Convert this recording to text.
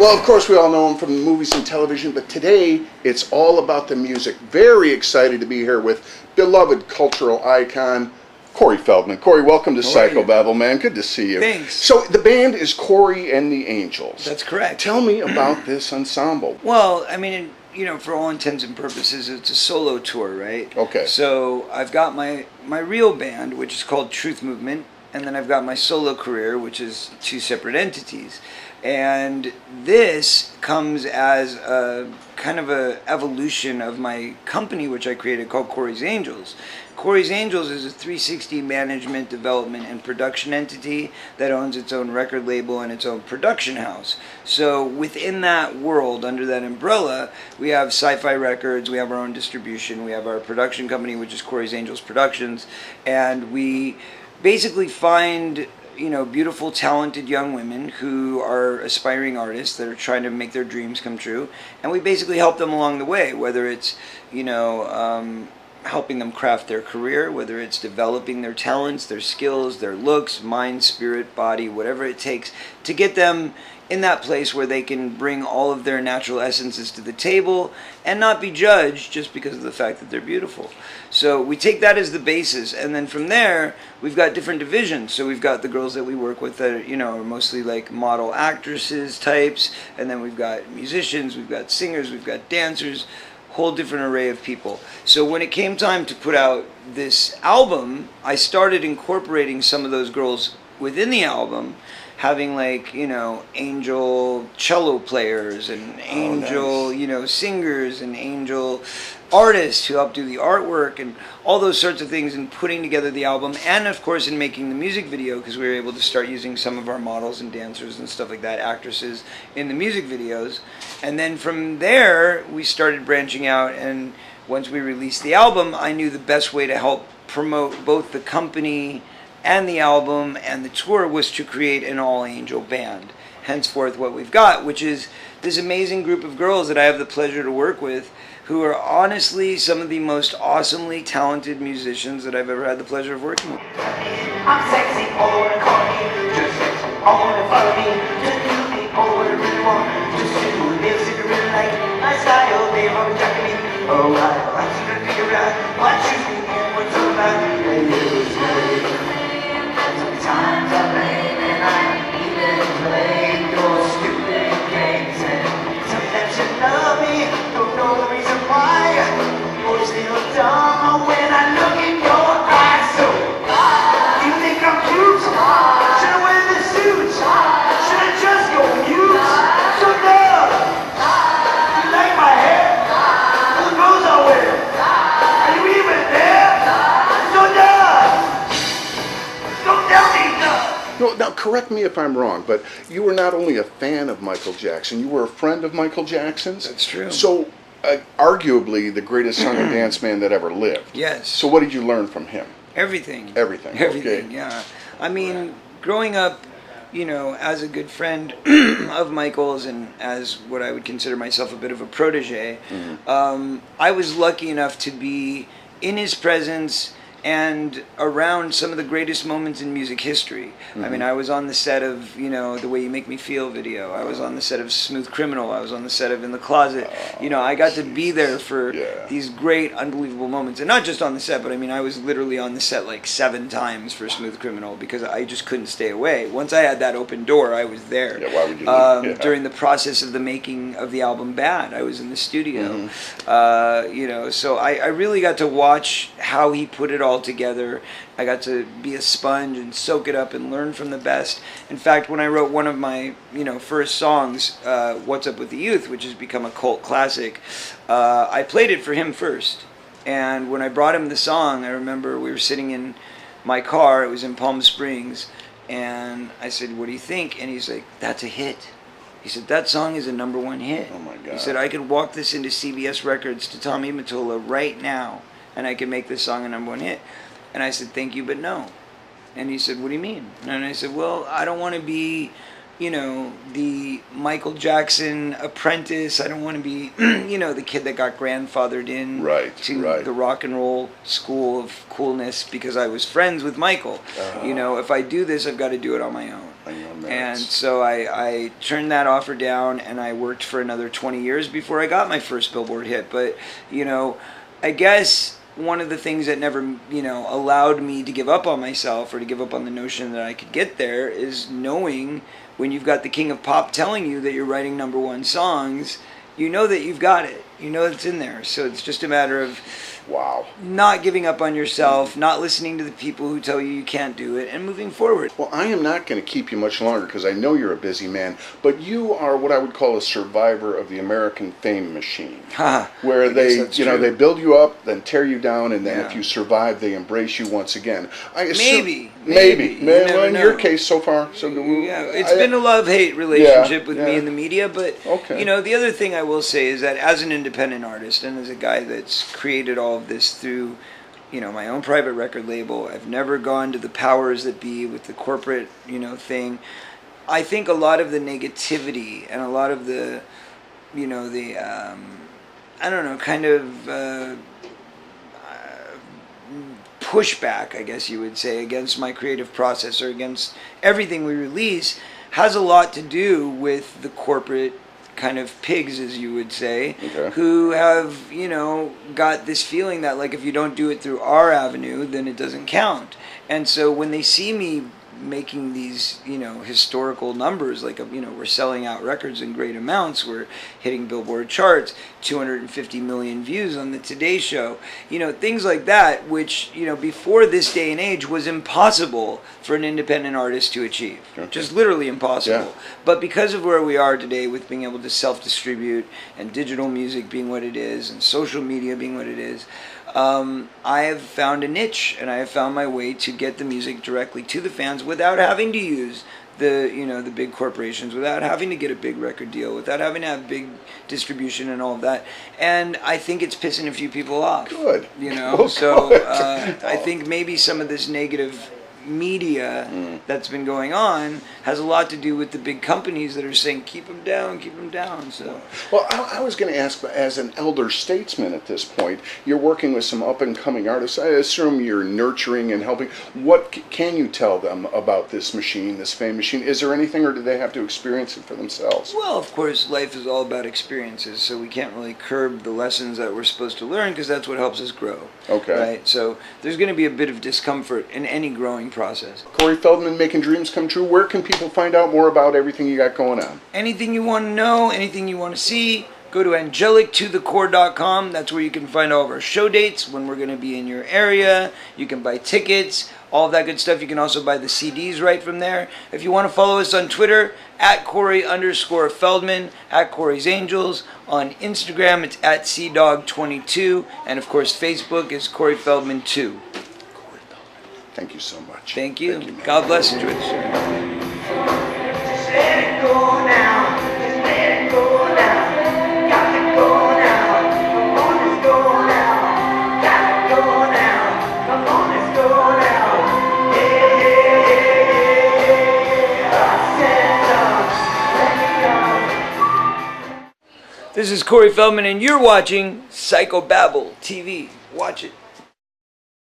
Well, of course, we all know him from the movies and television, but today it's all about the music. Very excited to be here with beloved cultural icon, Corey Feldman. Corey, welcome to Psycho Babble, man. Good to see you. Thanks. So the band is Corey and the Angels. That's correct. Tell me about this ensemble. Well, I mean, you know, for all intents and purposes, it's a solo tour, right? Okay. So I've got my real band, which is called Truth Movement, and then I've got my solo career, which is two separate entities. And this comes as a kind of a evolution of my company, which I created, called Corey's Angels. Corey's Angels is a 360 management, development, and production entity that owns its own record label and its own production house. So within that world, under that umbrella, we have Sci-Fi Records, we have our own distribution, we have our production company, which is Corey's Angels Productions, and we basically find, you know, beautiful, talented young women who are aspiring artists that are trying to make their dreams come true, and we basically help them along the way, whether it's, you know, helping them craft their career, whether it's developing their talents, their skills, their looks, mind, spirit, body, whatever it takes to get them in that place where they can bring all of their natural essences to the table and not be judged just because of the fact that they're beautiful. So we take that as the basis, and then from there we've got different divisions. So we've got the girls that we work with that, you know, are mostly like model actresses types, and then we've got musicians, we've got singers, we've got dancers, whole different array of people. So when it came time to put out this album, I started incorporating some of those girls within the album, having, like, you know, angel cello players and angel, you know, singers and angel artists who help do the artwork and all those sorts of things, and putting together the album, and of course in making the music video, because we were able to start using some of our models and dancers and stuff like that, actresses, in the music videos. And then from there we started branching out, and once we released the album, I knew the best way to help promote both the company and the album and the tour was to create an all-angel band. Henceforth what we've got, which is this amazing group of girls that I have the pleasure to work with, who are honestly some of the most awesomely talented musicians that I've ever had the pleasure of working with. I'm sexy, all the way call me, just sexy, all the way follow me, just do me, all the way to really want, just do me, if you really like my style, babe, I'm rejecting me, oh, I'm just gonna figure out what you mean and what's all about, and it was great. Sometimes I blame and I even play your stupid games, and sometimes you love me, don't know the reason why. Boys feel dumb when I look in your eyes. So you think I'm cute? Should I wear the suit? Should I just go mute? So love, you like my hair? Those clothes I wear, are you even there? So love, don't tell me no. No, now, correct me if I'm wrong, but you were not only a fan of Michael Jackson, you were a friend of Michael Jackson's. That's true. So, arguably the greatest song and dance man that ever lived. Yes. So what did you learn from him? Everything. Everything. Everything, Okay. yeah. I mean, growing up, you know, as a good friend of Michael's and as what I would consider myself a bit of a protege, I was lucky enough to be in his presence and around some of the greatest moments in music history. I mean, I was on the set of, you know, The Way You Make Me Feel video. I was on the set of Smooth Criminal. I was on the set of In the Closet. You know, I got to be there for these great, unbelievable moments. And not just on the set, but I mean, I was literally on the set like 7 times for Smooth Criminal because I just couldn't stay away. Once I had that open door, I was there. Yeah, why would you during the process of the making of the album Bad, I was in the studio. You know, so I really got to watch how he put it all together. I got to be a sponge and soak it up and learn from the best. In fact, when I wrote one of my, you know, first songs, What's Up With the Youth, which has become a cult classic, I played it for him first. And when I brought him the song, I remember we were sitting in my car, it was in Palm Springs, and I said, what do you think? And he's like, that's a hit. He said, that song is a #1 hit. Oh my God. He said, I could walk this into CBS Records to Tommy Mottola right now, and I can make this song a #1 hit. And I said, thank you, but no. And he said, what do you mean? And I said, well, I don't want to be you know, the Michael Jackson apprentice. I don't want to be, you know, the kid that got grandfathered in to the rock and roll school of coolness because I was friends with Michael. You know, if I do this, I've got to do it on my own. And so I turned that offer down, and I worked for another 20 years before I got my first Billboard hit. But, you know, I guess one of the things that never, you know, allowed me to give up on myself or to give up on the notion that I could get there is knowing when you've got the king of pop telling you that you're writing #1 songs, you know that you've got it. You know it's in there. So it's just a matter of not giving up on yourself, not listening to the people who tell you you can't do it, and moving forward. Well, I am not going to keep you much longer because I know you're a busy man, but you are what I would call a survivor of the American fame machine, where they, you know, they build you up, then tear you down, and then if you survive, they embrace you once again. I assume, maybe. Well, in your case, so far, so it's been a love-hate relationship with me and the media, but you know, the other thing I will say is that as an independent artist and as a guy that's created all of this through, you know, my own private record label, I've never gone to the powers that be with the corporate, you know, thing. I think a lot of the negativity and a lot of the, you know, the I don't know, kind of pushback, I guess you would say, against my creative process or against everything we release has a lot to do with the corporate kind of pigs, as you would say, who have, you know, got this feeling that, like, if you don't do it through our avenue, then it doesn't count. And so when they see me making these, you know, historical numbers, like, you know, we're selling out records in great amounts, we're hitting Billboard charts, 250 million views on the Today Show, you know, things like that, which, you know, before this day and age was impossible for an independent artist to achieve. Just literally impossible. But because of where we are today with being able to self-distribute and digital music being what it is and social media being what it is, I have found a niche, and I have found my way to get the music directly to the fans without having to use the, you know, the big corporations, without having to get a big record deal, without having to have big distribution and all of that. And I think it's pissing a few people off. Good. You know, well, so I think maybe some of this negative media that's been going on has a lot to do with the big companies that are saying keep them down. So, well, I was going to ask, as an elder statesman at this point, you're working with some up and coming artists. I assume you're nurturing and helping. What can you tell them about this machine, this fame machine? Is there anything, or do they have to experience it for themselves? Well, of course, life is all about experiences, so we can't really curb the lessons that we're supposed to learn because that's what helps us grow. Right? So there's going to be a bit of discomfort in any growing process. Corey Feldman, making dreams come true. Where can people find out more about everything you got going on? Anything you want to know, anything you want to see, go to angelictothecore.com. That's where you can find all of our show dates, when we're going to be in your area. You can buy tickets, all of that good stuff. You can also buy the CDs right from there. If you want to follow us on Twitter, at Corey_Feldman, at Corey's Angels. On Instagram, it's at CDog22. And of course, Facebook is Corey Feldman 2. Thank you so much. Thank you. God bless. Enjoy the show. Just let it go now. Just let it go now. Got to go now. Come on, let's go now. Got to go now. Come on, let's go now. Yeah, I said, let me go. This is Corey Feldman, and you're watching Psycho Babble TV. Watch it.